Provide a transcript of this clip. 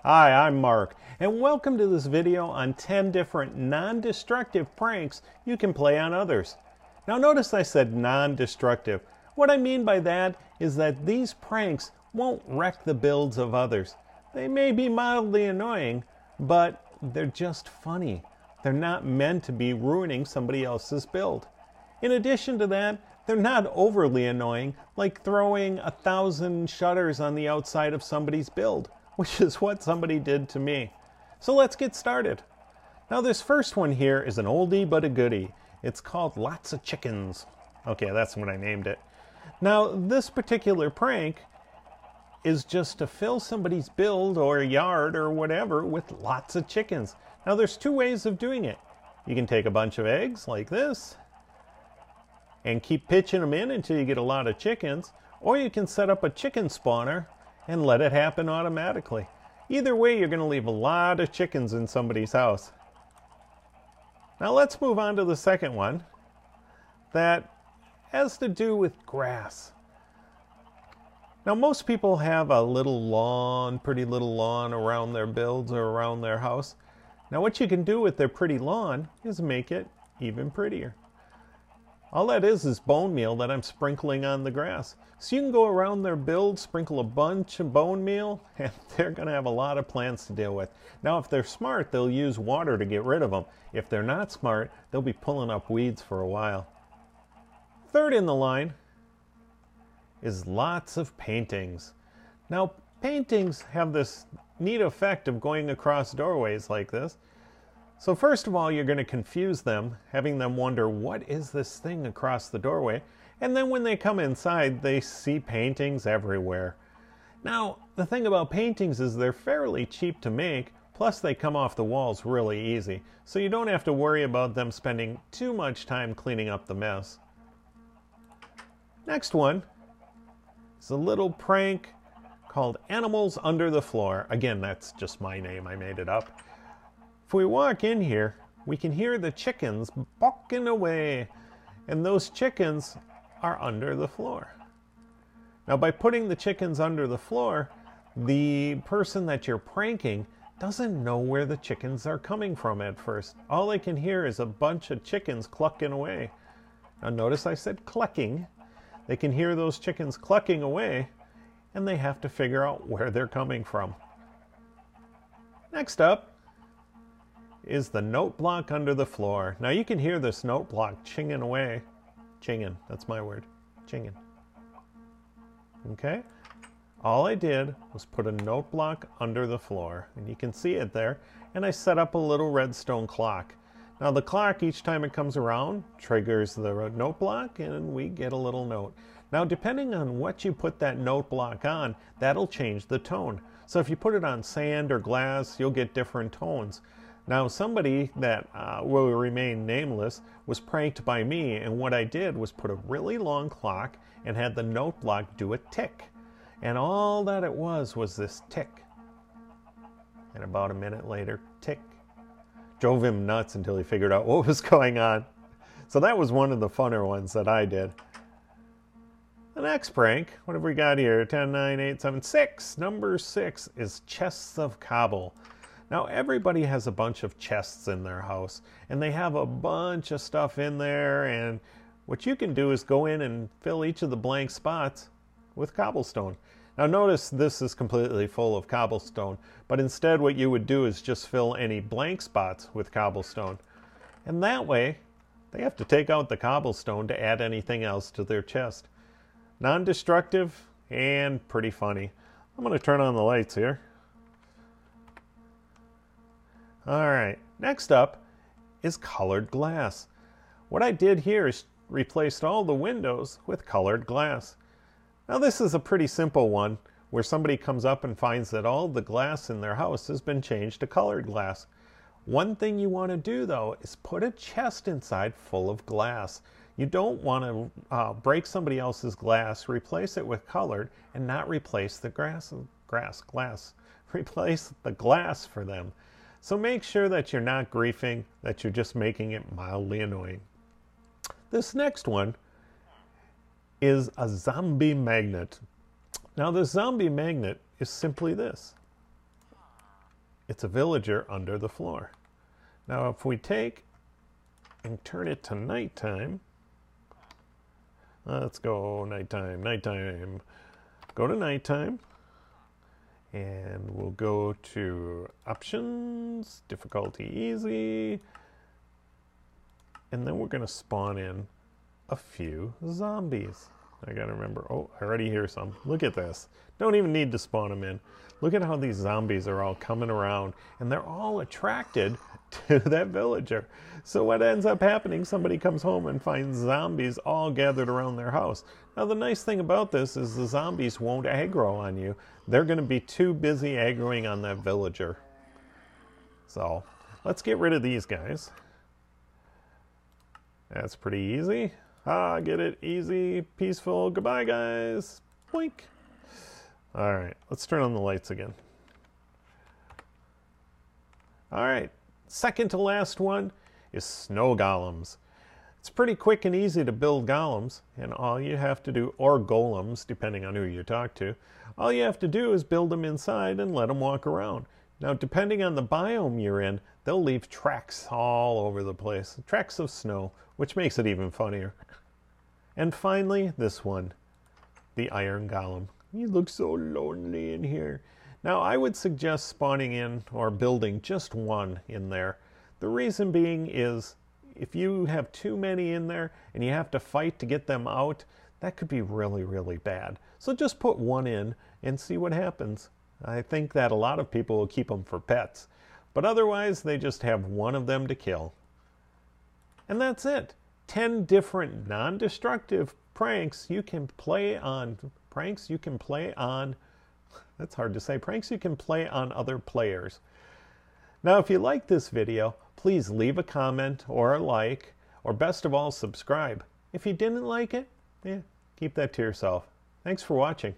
Hi, I'm Mark, and welcome to this video on 10 different non-destructive pranks you can play on others. Now notice I said non-destructive. What I mean by that is that these pranks won't wreck the builds of others. They may be mildly annoying, but they're just funny. They're not meant to be ruining somebody else's build. In addition to that, they're not overly annoying, like throwing 1,000 shutters on the outside of somebody's build, which is what somebody did to me. So let's get started. Now this first one here is an oldie but a goodie. It's called Lots of Chickens. Okay, that's what I named it. Now this particular prank is just to fill somebody's build or yard or whatever with lots of chickens. Now there's two ways of doing it. You can take a bunch of eggs like this and keep pitching them in until you get a lot of chickens, or you can set up a chicken spawner and let it happen automatically. Either way, you're going to leave a lot of chickens in somebody's house. Now let's move on to the second one that has to do with grass. Now most people have a little lawn, pretty little lawn around their builds or around their house. Now what you can do with their pretty lawn is make it even prettier. All that is bone meal that I'm sprinkling on the grass. So you can go around their build, sprinkle a bunch of bone meal, and they're going to have a lot of plants to deal with. Now if they're smart, they'll use water to get rid of them. If they're not smart, they'll be pulling up weeds for a while. Third in the line is lots of paintings. Now paintings have this neat effect of going across doorways like this. So first of all, you're going to confuse them, having them wonder, what is this thing across the doorway? And then when they come inside, they see paintings everywhere. Now, the thing about paintings is they're fairly cheap to make, plus they come off the walls really easy. So you don't have to worry about them spending too much time cleaning up the mess. Next one is a little prank called Animals Under the Floor. Again, that's just my name, I made it up. If we walk in here, we can hear the chickens bucking away, and those chickens are under the floor. Now by putting the chickens under the floor, the person that you're pranking doesn't know where the chickens are coming from at first. All they can hear is a bunch of chickens clucking away. Now notice I said clucking. They can hear those chickens clucking away, and they have to figure out where they're coming from. Next up is the note block under the floor. Now you can hear this note block chinging away. Chinging, that's my word. Chinging. Okay? All I did was put a note block under the floor, and you can see it there, and I set up a little redstone clock. Now the clock, each time it comes around, triggers the note block, and we get a little note. Now depending on what you put that note block on, that'll change the tone. So if you put it on sand or glass, you'll get different tones. Now somebody that will remain nameless was pranked by me, and what I did was put a really long clock and had the note block do a tick. And all that it was this tick. And about a minute later, tick. Drove him nuts until he figured out what was going on. So that was one of the funner ones that I did. The next prank, what have we got here? 10, 9, 8, 7, 6. Number 6 is chests of cobble. Now everybody has a bunch of chests in their house, and they have a bunch of stuff in there, and what you can do is go in and fill each of the blank spots with cobblestone. Now notice this is completely full of cobblestone, but instead what you would do is just fill any blank spots with cobblestone. And that way, they have to take out the cobblestone to add anything else to their chest. Non-destructive and pretty funny. I'm going to turn on the lights here. Alright, next up is colored glass. What I did here is replaced all the windows with colored glass. Now this is a pretty simple one where somebody comes up and finds that all the glass in their house has been changed to colored glass. One thing you want to do though is put a chest inside full of glass. You don't want to break somebody else's glass, replace it with colored, and not replace the glass. Replace the glass for them. So make sure that you're not griefing, that you're just making it mildly annoying. This next one is a zombie magnet. Now the zombie magnet is simply this. it's a villager under the floor. Now if we take and turn it to nighttime, let's go nighttime, nighttime. Go to nighttime, and we'll go to options, difficulty easy, and then we're going to spawn in a few zombies. I got to remember, oh, I already hear some. Look at this. Don't even need to spawn them in. Look at how these zombies are all coming around, and they're all attracted to that villager. So what ends up happening, somebody comes home and finds zombies all gathered around their house. Now the nice thing about this is the zombies won't aggro on you. They're going to be too busy aggroing on that villager. So let's get rid of these guys. That's pretty easy. Ah, get it? Easy, peaceful. Goodbye, guys. Boink. All right, let's turn on the lights again. All right, second to last one is snow golems. It's pretty quick and easy to build golems, and all you have to do, or golems, depending on who you talk to, all you have to do is build them inside and let them walk around. Now, depending on the biome you're in, they'll leave tracks all over the place, tracks of snow, which makes it even funnier. And finally, this one, the iron golem. You look so lonely in here. Now, I would suggest spawning in or building just one in there. The reason being is if you have too many in there and you have to fight to get them out, that could be really, really bad. So just put one in and see what happens. I think that a lot of people will keep them for pets. But otherwise, they just have one of them to kill. And that's it. 10 different non-destructive pranks you can play on. That's hard to say. Pranks you can play on other players. Now, if you like this video, please leave a comment or a like, or best of all, subscribe. If you didn't like it, keep that to yourself. Thanks for watching.